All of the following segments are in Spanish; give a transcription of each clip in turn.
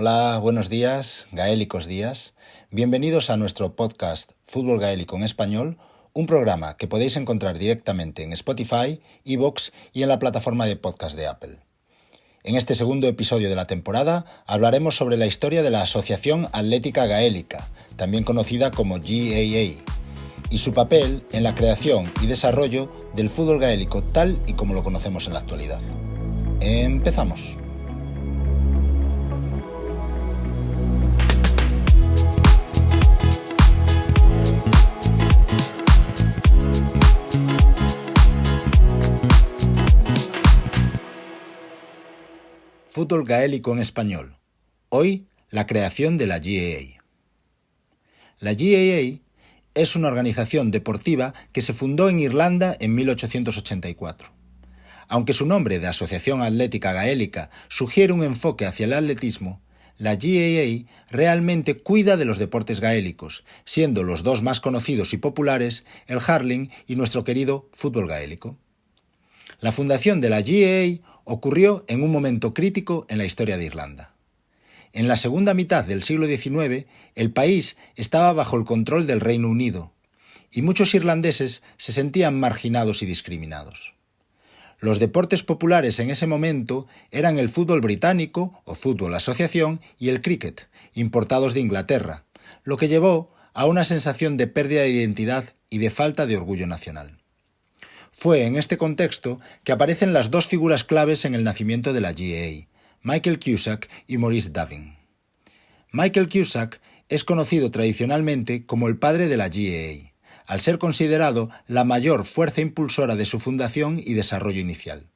Hola, buenos días, gaélicos días. Bienvenidos a nuestro podcast Fútbol Gaélico en Español, un programa que podéis encontrar directamente en Spotify, iVoox y en la plataforma de podcast de Apple. En este segundo episodio de la temporada hablaremos sobre la historia de la Asociación Atlética Gaélica, también conocida como GAA, y su papel en la creación y desarrollo del fútbol gaélico tal y como lo conocemos en la actualidad. Empezamos. Fútbol gaélico en español. Hoy, la creación de la GAA. La GAA es una organización deportiva que se fundó en Irlanda en 1884. Aunque su nombre de Asociación Atlética Gaélica sugiere un enfoque hacia el atletismo, la GAA realmente cuida de los deportes gaélicos, siendo los dos más conocidos y populares el hurling y nuestro querido fútbol gaélico. La fundación de la GAA ocurrió en un momento crítico en la historia de Irlanda. En la segunda mitad del siglo XIX, el país estaba bajo el control del Reino Unido, y muchos irlandeses se sentían marginados y discriminados. Los deportes populares en ese momento eran el fútbol británico o fútbol asociación y el cricket, importados de Inglaterra, lo que llevó a una sensación de pérdida de identidad y de falta de orgullo nacional. Fue en este contexto que aparecen las dos figuras claves en el nacimiento de la GAA, Michael Cusack y Maurice Davin. Michael Cusack es conocido tradicionalmente como el padre de la GAA, al ser considerado la mayor fuerza impulsora de su fundación y desarrollo inicial.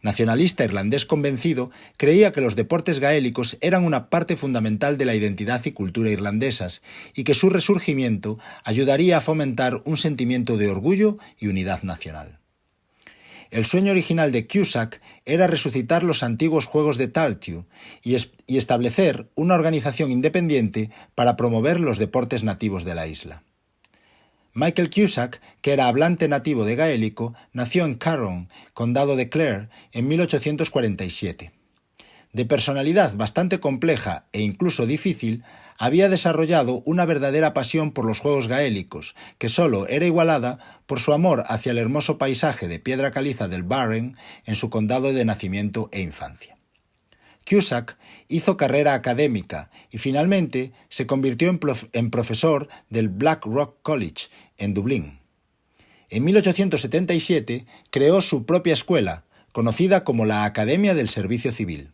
Nacionalista irlandés convencido, creía que los deportes gaélicos eran una parte fundamental de la identidad y cultura irlandesas y que su resurgimiento ayudaría a fomentar un sentimiento de orgullo y unidad nacional. El sueño original de Cusack era resucitar los antiguos Juegos de Tailteann y establecer una organización independiente para promover los deportes nativos de la isla. Michael Cusack, que era hablante nativo de gaélico, nació en Carron, condado de Clare, en 1847. De personalidad bastante compleja e incluso difícil, había desarrollado una verdadera pasión por los juegos gaélicos, que solo era igualada por su amor hacia el hermoso paisaje de piedra caliza del Barren en su condado de nacimiento e infancia. Cusack hizo carrera académica y finalmente se convirtió en profesor del Black Rock College en Dublín. En 1877 creó su propia escuela, conocida como la Academia del Servicio Civil.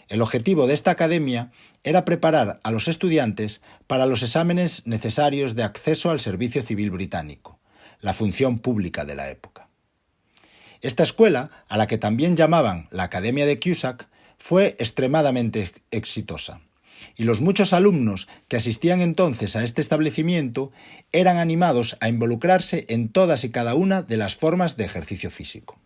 El objetivo de esta academia era preparar a los estudiantes para los exámenes necesarios de acceso al servicio civil británico, la función pública de la época. Esta escuela, a la que también llamaban la Academia de Cusack, fue extremadamente exitosa, y los muchos alumnos que asistían entonces a este establecimiento eran animados a involucrarse en todas y cada una de las formas de ejercicio físico.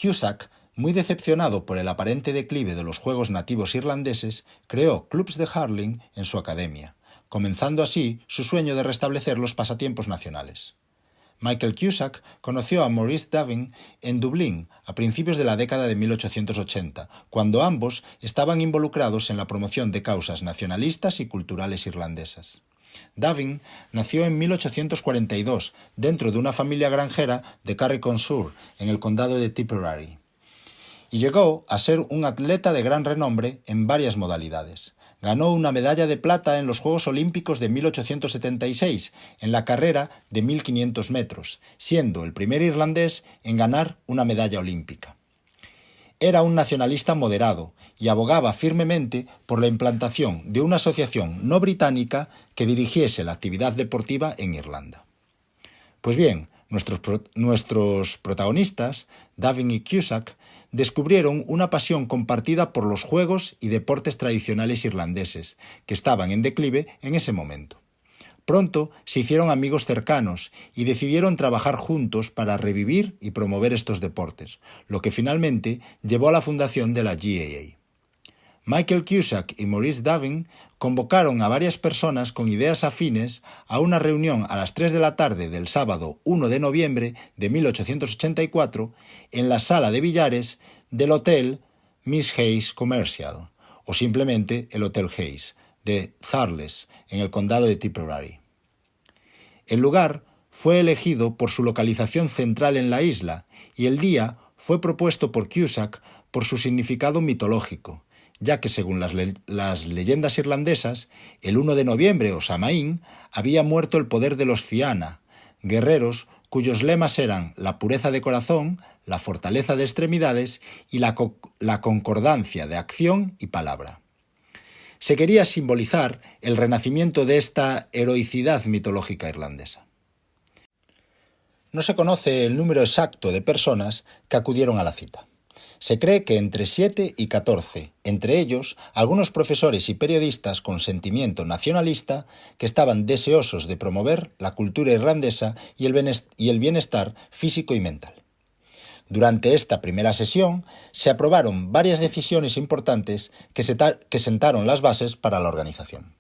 Cusack, muy decepcionado por el aparente declive de los juegos nativos irlandeses, creó clubs de hurling en su academia, comenzando así su sueño de restablecer los pasatiempos nacionales. Michael Cusack conoció a Maurice Davin en Dublín a principios de la década de 1880, cuando ambos estaban involucrados en la promoción de causas nacionalistas y culturales irlandesas. Davin nació en 1842 dentro de una familia granjera de Carrick-on-Suir, en el condado de Tipperary, y llegó a ser un atleta de gran renombre en varias modalidades. Ganó una medalla de plata en los Juegos Olímpicos de 1876 en la carrera de 1500 metros, siendo el primer irlandés en ganar una medalla olímpica. Era un nacionalista moderado y abogaba firmemente por la implantación de una asociación no británica que dirigiese la actividad deportiva en Irlanda. Pues bien, nuestros protagonistas, Davin y Cusack, descubrieron una pasión compartida por los juegos y deportes tradicionales irlandeses, que estaban en declive en ese momento. Pronto se hicieron amigos cercanos y decidieron trabajar juntos para revivir y promover estos deportes, lo que finalmente llevó a la fundación de la GAA. Michael Cusack y Maurice Davin convocaron a varias personas con ideas afines a una reunión a las 3 de la tarde del sábado 1 de noviembre de 1884 en la sala de billares del Hotel Miss Hayes Commercial, o simplemente el Hotel Hayes, de Thurles, en el condado de Tipperary. El lugar fue elegido por su localización central en la isla y el día fue propuesto por Cusack por su significado mitológico, ya que según las leyendas irlandesas, el 1 de noviembre o Samaín había muerto el poder de los Fianna, guerreros cuyos lemas eran la pureza de corazón, la fortaleza de extremidades y la concordancia de acción y palabra. Se quería simbolizar el renacimiento de esta heroicidad mitológica irlandesa. No se conoce el número exacto de personas que acudieron a la cita. Se cree que entre 7 y 14, entre ellos algunos profesores y periodistas con sentimiento nacionalista que estaban deseosos de promover la cultura irlandesa y el bienestar físico y mental. Durante esta primera sesión se aprobaron varias decisiones importantes que sentaron las bases para la organización.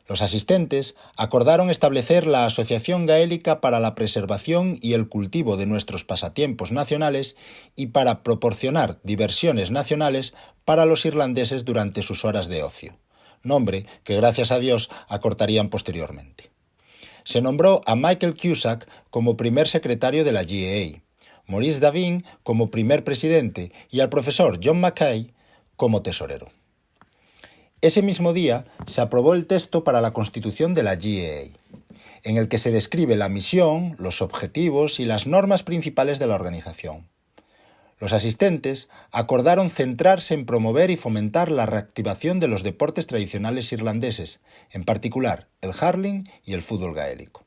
Los asistentes acordaron establecer la Asociación Gaélica para la Preservación y el Cultivo de nuestros pasatiempos nacionales y para proporcionar diversiones nacionales para los irlandeses durante sus horas de ocio, nombre que gracias a Dios acortarían posteriormente. Se nombró a Michael Cusack como primer secretario de la GAA, Maurice Davin como primer presidente y al profesor John Mackay como tesorero. Ese mismo día se aprobó el texto para la constitución de la GAA, en el que se describe la misión, los objetivos y las normas principales de la organización. Los asistentes acordaron centrarse en promover y fomentar la reactivación de los deportes tradicionales irlandeses, en particular el hurling y el fútbol gaélico.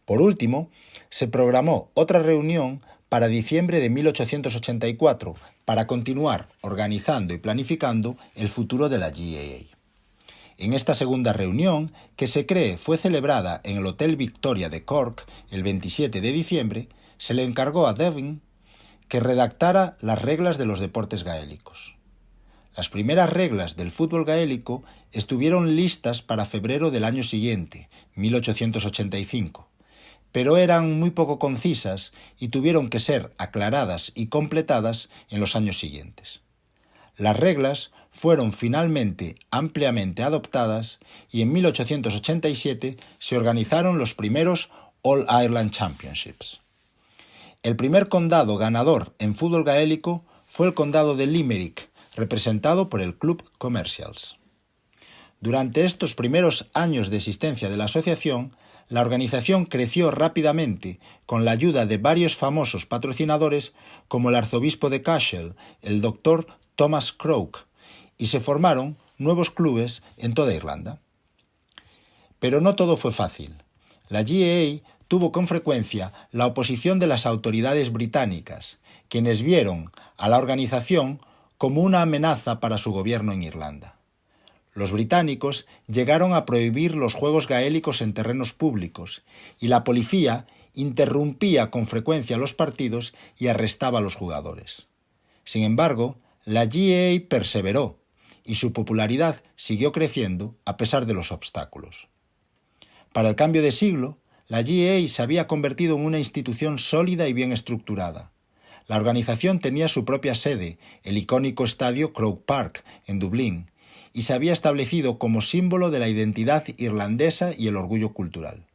Por último, se programó otra reunión para diciembre de 1884 para continuar organizando y planificando el futuro de la GAA. En esta segunda reunión, que se cree fue celebrada en el Hotel Victoria de Cork el 27 de diciembre, se le encargó a Davin que redactara las reglas de los deportes gaélicos. Las primeras reglas del fútbol gaélico estuvieron listas para febrero del año siguiente, 1885, pero eran muy poco concisas y tuvieron que ser aclaradas y completadas en los años siguientes. Las reglas fueron finalmente ampliamente adoptadas y en 1887 se organizaron los primeros All Ireland Championships. El primer condado ganador en fútbol gaélico fue el condado de Limerick, representado por el Club Commercials. Durante estos primeros años de existencia de la asociación, la organización creció rápidamente con la ayuda de varios famosos patrocinadores como el arzobispo de Cashel, el Dr. Thomas Croke, y se formaron nuevos clubes en toda Irlanda. Pero no todo fue fácil. La GAA tuvo con frecuencia la oposición de las autoridades británicas, quienes vieron a la organización como una amenaza para su gobierno en Irlanda. Los británicos llegaron a prohibir los juegos gaélicos en terrenos públicos y la policía interrumpía con frecuencia los partidos y arrestaba a los jugadores. Sin embargo, la GAA perseveró y su popularidad siguió creciendo a pesar de los obstáculos. Para el cambio de siglo, la GAA se había convertido en una institución sólida y bien estructurada. La organización tenía su propia sede, el icónico estadio Croke Park, en Dublín, y se había establecido como símbolo de la identidad irlandesa y el orgullo cultural.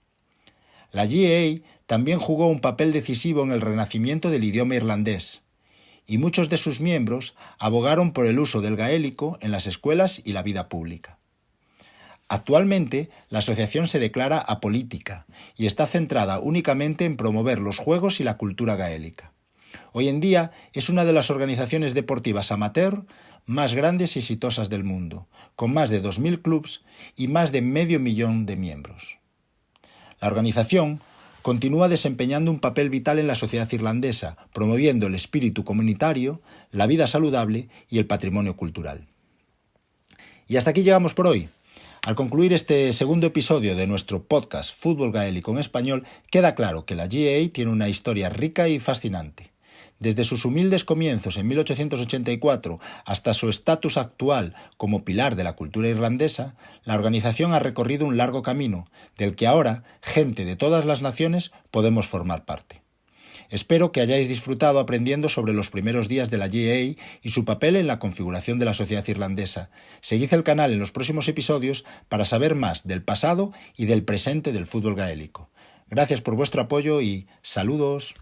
La GAA también jugó un papel decisivo en el renacimiento del idioma irlandés, y muchos de sus miembros abogaron por el uso del gaélico en las escuelas y la vida pública. Actualmente, la asociación se declara apolítica y está centrada únicamente en promover los juegos y la cultura gaélica. Hoy en día es una de las organizaciones deportivas amateur más grandes y exitosas del mundo, con más de 2.000 clubes y más de 500.000 de miembros. La organización continúa desempeñando un papel vital en la sociedad irlandesa, promoviendo el espíritu comunitario, la vida saludable y el patrimonio cultural. Y hasta aquí llegamos por hoy. Al concluir este segundo episodio de nuestro podcast Fútbol Gaélico en Español, queda claro que la GAA tiene una historia rica y fascinante. Desde sus humildes comienzos en 1884 hasta su estatus actual como pilar de la cultura irlandesa, la organización ha recorrido un largo camino, del que ahora gente de todas las naciones podemos formar parte. Espero que hayáis disfrutado aprendiendo sobre los primeros días de la GAA y su papel en la configuración de la sociedad irlandesa. Seguid el canal en los próximos episodios para saber más del pasado y del presente del fútbol gaélico. Gracias por vuestro apoyo y saludos.